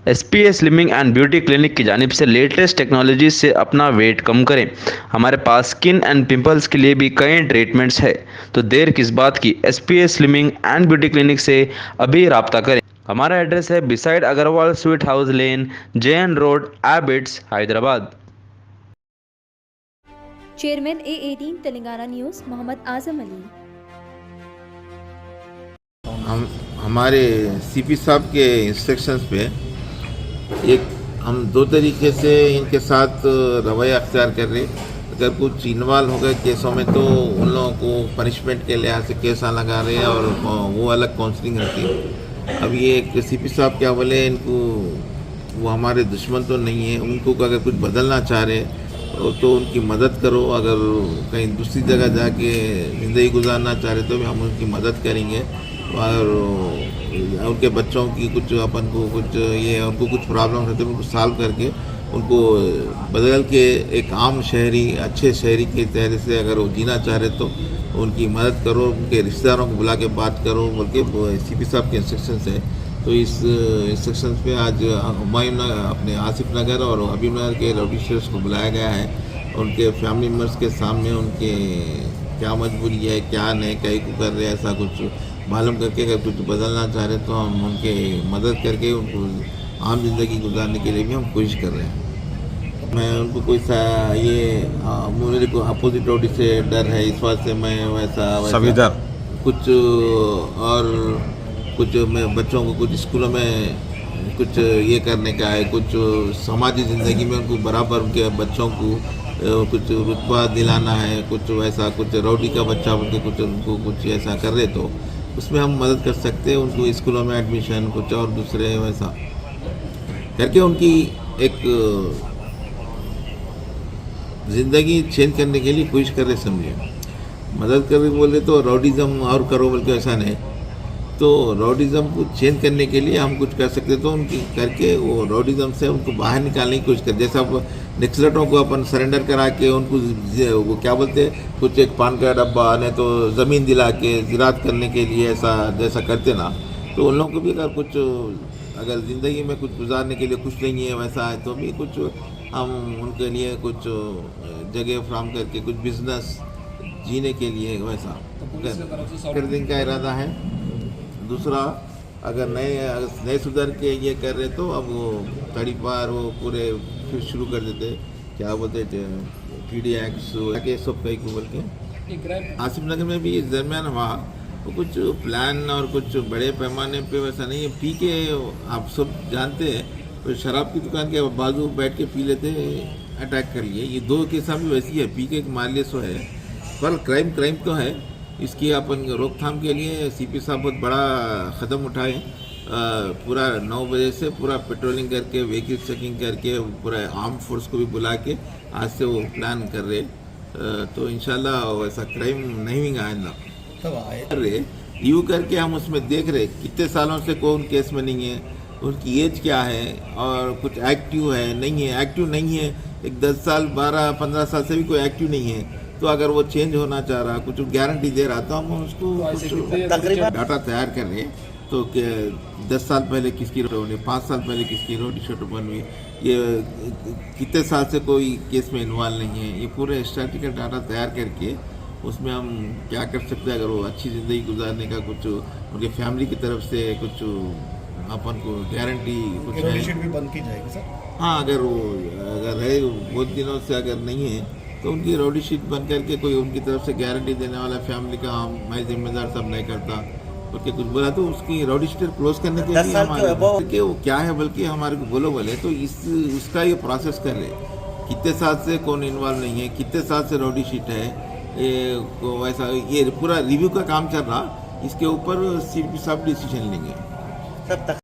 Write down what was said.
SPA slimming and beauty clinic की जानिब से लेटेस्ट टेक्नोलॉजी से अपना वेट कम करें। हमारे पास स्किन एंड पिंपल्स के लिए भी कई ट्रीटमेंट्स है, तो देर किस बात की। SPA slimming and beauty clinic से अभी रब्ता करें। हमारा एड्रेस है beside Agarwal sweet house lane, JN road, Abids, Hyderabad. Chairman A18 Telangana news Mohammed Azam Ali. हम हमारे सीपी साहब के इंस्ट्रक्शंस पे एक हम दो तरीके से इनके साथ रवैया अख्तियार कर रहे। अगर कुछ इन्वॉल्व हो गए केसों में तो उन लोगों को पनिशमेंट के लिहाज से केसा लगा रहे हैं और वो अलग काउंसलिंग रहती है। अब ये एक सीपी साहब क्या बोले, इनको वो हमारे दुश्मन तो नहीं है, उनको अगर कुछ बदलना चाह रहे तो उनकी मदद करो। अगर कहीं दूसरी जगह जाके ज़िंदगी गुजारना चाह रहे तो भी हम उनकी मदद करेंगे। और उनके बच्चों की कुछ अपन को कुछ ये उनको कुछ प्रॉब्लम है तो उनको सॉल्व करके उनको बदल के एक आम शहरी, अच्छे शहरी के तहत से अगर वो जीना चाह रहे तो उनकी मदद करो, उनके रिश्तेदारों को बुला के बात करो बोल के सीपी साहब के इंस्ट्रक्शंस है। तो इस इंस्ट्रक्शंस पे आज हुमायूं अपने आसिफ नगर और हबीब नगर के राउडी शेयर्स को बुलाया गया है। उनके फैमिली मेम्बर्स के सामने उनके क्या मजबूरी है, क्या नहीं, कहीं को कर रहे हैं, ऐसा कुछ मालूम करके अगर कुछ बदलना चाह रहे तो हम उनके मदद करके उनको आम जिंदगी गुजारने के लिए भी हम कोशिश कर रहे हैं। मैं उनको कोई सा ये मेरे को अपोजिट रोटी से डर है, इस बात से मैं वैसा कुछ और कुछ मैं बच्चों को कुछ स्कूलों में कुछ ये करने का है, कुछ समाजी ज़िंदगी में उनको बराबर उनके बच्चों को कुछ रुतबा दिलाना है, कुछ वैसा कुछ रौडी का बच्चा उनके कुछ उनको कुछ ऐसा कर रहे तो उसमें हम मदद कर सकते हैं। उनको स्कूलों में एडमिशन कुछ और दूसरे वैसा करके उनकी एक ज़िंदगी चेंज करने के लिए कोशिश कर रहे, समझिए। मदद कर रहे बोले तो रौडिज़म और करो बोल के ऐसा नहीं, तो रौडिज़म को चेंज करने के लिए हम कुछ कर सकते तो उनकी करके वो रौडिज़म से उनको बाहर निकालने की कोशिश कर। जैसा नक्सलेटों को अपन सरेंडर करा के उनको वो क्या बोलते हैं, कुछ एक पान का डब्बा नहीं तो ज़मीन दिला के ज़राअत करने के लिए ऐसा जैसा करते ना, तो उन लोगों को भी अगर कुछ अगर ज़िंदगी में कुछ गुजारने के लिए कुछ नहीं है वैसा है तो भी कुछ हम उनके लिए कुछ जगह फ्राहम करके कुछ बिजनेस जीने के लिए वैसा करने का इरादा है। दूसरा अगर नए सुधर के ये कर रहे तो अब वो तड़ी पार वो पूरे फिर शुरू कर देते, क्या बोलते PDX के सब कई को बोल के। आसिफ नगर में भी इस दरमियान वहाँ वो कुछ प्लान और कुछ बड़े पैमाने पे वैसा नहीं है। पी के आप सब जानते हैं तो शराब की दुकान के बाजू बैठ के पी लेते, अटैक कर लिए। ये दो केसा भी वैसी है, पी के मारलिए सो है, पर क्राइम तो है। इसकी अपन रोकथाम के लिए सीपी साहब बहुत बड़ा कदम उठाए। पूरा 9 बजे से पूरा पेट्रोलिंग करके व्हीकल चेकिंग करके पूरा आर्म फोर्स को भी बुला के आज से वो प्लान कर रहे। तो इंशाल्लाह वैसा क्राइम नहीं आएगा कर रहे। रिव्यू करके हम उसमें देख रहे कितने सालों से कौन केस में नहीं है, उनकी एज क्या है और कुछ एक्टिव है नहीं है। एक्टिव नहीं है, एक 10 साल 12-15 साल से भी कोई एक्टिव नहीं है तो अगर वो चेंज होना चाह रहा, कुछ गारंटी दे रहा तो हम उसको डाटा तैयार कर रहे। तो 10 साल पहले किसकी रोटी बनी, 5 साल पहले किसकी रोटी शोटी बनी, ये कितने साल से कोई केस में इन्वॉल्व नहीं है, ये पूरे स्टैटिस्टिकल डाटा तैयार करके उसमें हम क्या कर सकते हैं। अगर वो अच्छी ज़िंदगी गुजारने का कुछ उनके फैमिली की तरफ से कुछ अपन को गारंटी कुछ है भी बंद की जाएगी सर। हाँ, अगर है बहुत दिनों से अगर नहीं है तो उनकी रोडी शीट बन करके कोई उनकी तरफ से गारंटी देने वाला फैमिली का मैं जिम्मेदार सब नहीं करता बल्कि कुछ बोला तो उसकी रोडी शीट क्लोज करने के लिए हमारे कि वो क्या है बल्कि हमारे को बोले तो उसका ये प्रोसेस कर रहे। कितने साल से कौन इन्वॉल्व नहीं है, कितने साल से रोडी शीट है, ये वैसा ये पूरा रिव्यू का काम चल रहा। इसके ऊपर सीपी साहब डिसीजन लेंगे।